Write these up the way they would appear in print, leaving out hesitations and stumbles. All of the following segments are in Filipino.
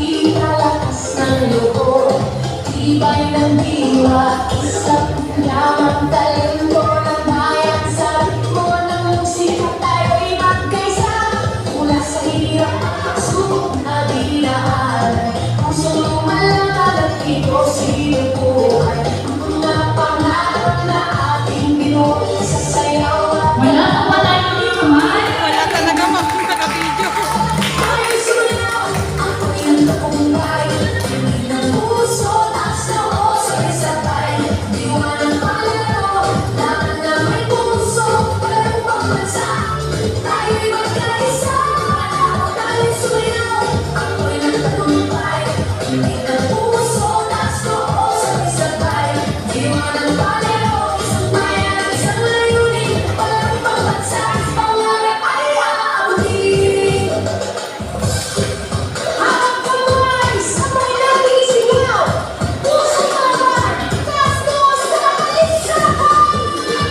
ikalakas ng loob, tibay ng diwa, isang lamang talento ng bayan. Sa ritmo ng musika tayo'y magkaisa, mula sa hirap at subok na dinaan. Pusong lumalabag at ito sinubuhay, ang mga pangarap na ating binuo sa sayaw at Wala ka pa tayo dito, man. Wala talaga makaka-video. tayo'y sumayaw. Ako'y nagtakumbay, hindi ng puso, taas na o sabay-sabay. Diwa ng palaro, laban na may puso, walang pagbansa. Tayo'y magkaisa, tayo'y sumayaw. Ako'y nagtakumbay, hindi ng puso, taas na o sabay-sabay. Diwa ng palaro, isang bayan, isang layunin, walang pagbansa. Pangarap ay aabutin. Habang kamay, sabay nating sigaw, puso laban, taas ko sa balisakan.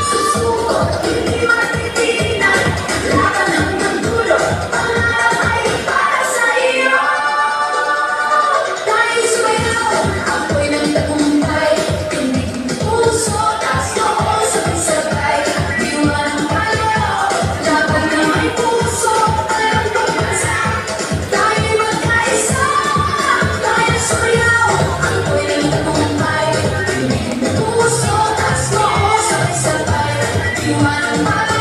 Susubok, hindi matitigilan, laban hanggang dulo, pangarap ay para sa iyo. Tayo'y sumayaw, ako'y nagtagumpay, tindig ng puso, taas ko sabay-sabay. Diwa ng palaro, laban na may puso, walang pagbansa. Tayo'y magkaisa, tayo'y sumayaw, ako'y nagtagumpay, tindig ng puso, taas ko sabay-sabay. Diwa ng palaro,